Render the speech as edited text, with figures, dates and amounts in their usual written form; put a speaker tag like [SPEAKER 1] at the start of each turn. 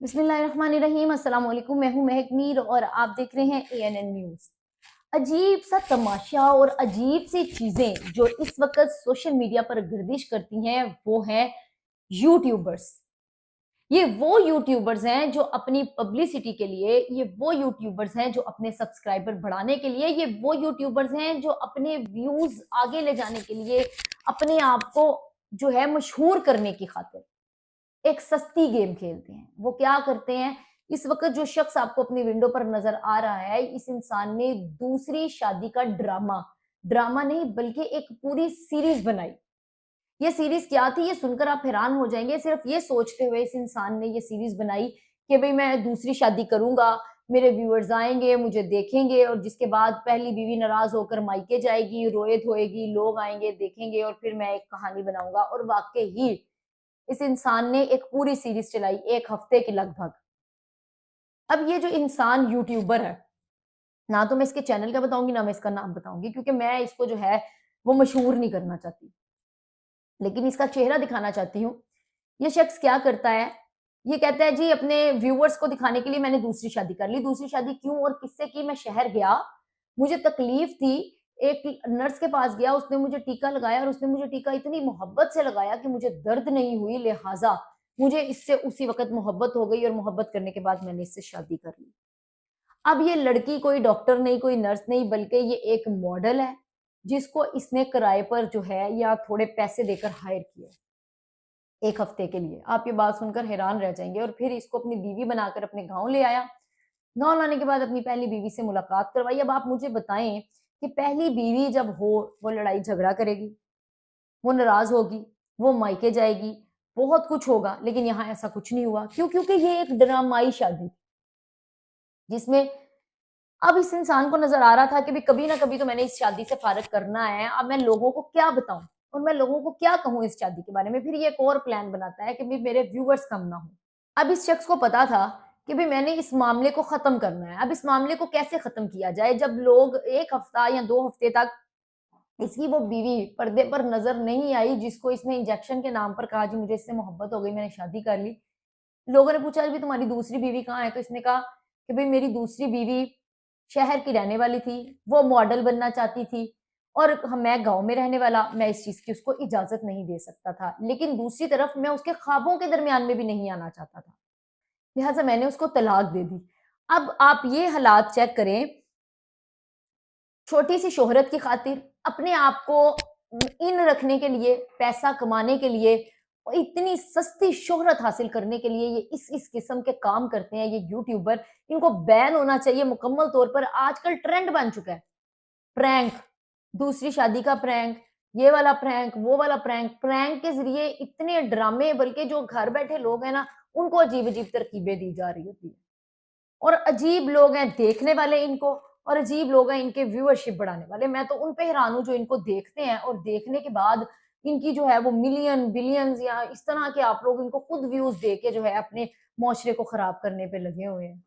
[SPEAKER 1] बिस्मिल्लाहिर्रहमानिर्रहीम। अस्सलाम वालेकुम। मैं हूं महक मीर और आप देख रहे हैं ANN न्यूज़। अजीब सा तमाशा और अजीब सी चीजें जो इस वक्त सोशल मीडिया पर गर्दिश करती हैं वो हैं यूट्यूबर्स। ये वो यूट्यूबर्स हैं जो अपनी पब्लिसिटी के लिए, ये वो यूट्यूबर्स हैं जो अपने सब्सक्राइबर बढ़ाने के लिए, ये वो यूट्यूबर्स हैं जो अपने व्यूज आगे ले जाने के लिए, अपने आप को जो है मशहूर करने की खातिर एक सस्ती गेम खेलते हैं। वो क्या करते हैं? इस वक्त जो शख्स आपको अपनी विंडो पर नजर आ रहा है, इस इंसान ने दूसरी शादी का ड्रामा ड्रामा नहीं बल्कि एक पूरी सीरीज बनाई। ये सीरीज क्या थी, ये सुनकर आप हैरान हो जाएंगे। सिर्फ ये सोचते हुए इस इंसान ने ये सीरीज बनाई कि भाई मैं दूसरी शादी करूंगा, मेरे व्यूअर्स आएंगे, मुझे देखेंगे, और जिसके बाद पहली बीवी नाराज होकर मायके जाएगी, रोए धोएगी, लोग आएंगे, देखेंगे, और फिर मैं एक कहानी बनाऊंगा। और वाकई ही इस इंसान ने एक पूरी सीरीज चलाई, 1 हफ्ते की लगभग। अब ये जो इंसान यूट्यूबर है, ना तो मैं इसके चैनल का बताऊंगी, ना मैं इसका नाम बताऊंगी, क्योंकि मैं इसको जो है वो मशहूर नहीं करना चाहती, लेकिन इसका चेहरा दिखाना चाहती हूँ। ये शख्स क्या करता है? ये कहता है जी अपने व्यूअर्स को दिखाने के लिए मैंने दूसरी शादी कर ली। दूसरी शादी क्यों और किससे की? मैं शहर गया, मुझे तकलीफ थी, एक नर्स के पास गया, उसने मुझे टीका लगाया और उसने मुझे टीका इतनी मोहब्बत से लगाया कि मुझे दर्द नहीं हुई, लिहाजा मुझे इससे उसी वक्त मोहब्बत हो गई और मोहब्बत करने के बाद मैंने इससे शादी कर ली। अब ये लड़की कोई डॉक्टर नहीं, कोई नर्स नहीं, बल्कि ये एक मॉडल है जिसको इसने किराए पर जो है या थोड़े पैसे देकर हायर किया है 1 हफ्ते के लिए। आप ये बात सुनकर हैरान रह जाएंगे। और फिर इसको अपनी बीवी बनाकर अपने गांव ले आया। गांव लाने के बाद अपनी पहली बीवी से मुलाकात करवाई। अब आप मुझे बताएं कि पहली बीवी जब हो वो लड़ाई झगड़ा करेगी, वो नाराज होगी, वो मायके जाएगी, बहुत कुछ होगा, लेकिन यहाँ ऐसा कुछ नहीं हुआ। क्यों? क्योंकि ये एक ड्रामाई शादी जिसमें अब इस इंसान को नजर आ रहा था कि भी कभी ना कभी तो मैंने इस शादी से फारग करना है। अब मैं लोगों को क्या बताऊं और मैं लोगों को क्या कहूं इस शादी के बारे में? फिर ये एक और प्लान बनाता है कि भी मेरे व्यूअर्स कम ना हो। अब इस शख्स को पता था कि भी मैंने इस मामले को खत्म करना है। अब इस मामले को कैसे खत्म किया जाए जब लोग 1 हफ्ता या 2 हफ्ते तक इसकी वो बीवी पर्दे पर नजर नहीं आई, जिसको इसने इंजेक्शन के नाम पर कहा जी मुझे इससे मोहब्बत हो गई, मैंने शादी कर ली। लोगों ने पूछा भी तुम्हारी दूसरी बीवी कहाँ है? तो इसने कहा कि भाई मेरी दूसरी बीवी शहर की रहने वाली थी, वो मॉडल बनना चाहती थी, और मैं गांव में रहने वाला, मैं इस चीज की उसको इजाजत नहीं दे सकता था। लेकिन दूसरी तरफ मैं उसके ख्वाबों के दरमियान में भी नहीं आना चाहता था, लिहाजा मैंने उसको तलाक दे दी। अब आप ये हालात चेक करें, छोटी सी शोहरत की खातिर, अपने आप को इन रखने के लिए, पैसा कमाने के लिए, और इतनी सस्ती शोहरत हासिल करने के लिए ये इस किस्म के काम करते हैं ये यूट्यूबर। इनको बैन होना चाहिए मुकम्मल तौर पर। आजकल ट्रेंड बन चुका है प्रैंक, दूसरी शादी का प्रैंक, ये वाला प्रैंक, वो वाला प्रैंक। प्रैंक के जरिए इतने ड्रामे, बल्कि जो घर बैठे लोग हैं ना, उनको अजीब अजीब तरकीबें दी जा रही होती है। और अजीब लोग हैं देखने वाले इनको, और अजीब लोग हैं इनके व्यूअरशिप बढ़ाने वाले। मैं तो उन पे हैरान हूँ जो इनको देखते हैं और देखने के बाद इनकी जो है वो मिलियन बिलियंस या इस तरह के आप लोग इनको खुद व्यूज दे के जो है अपने मुआशरे को खराब करने पे लगे हुए हैं।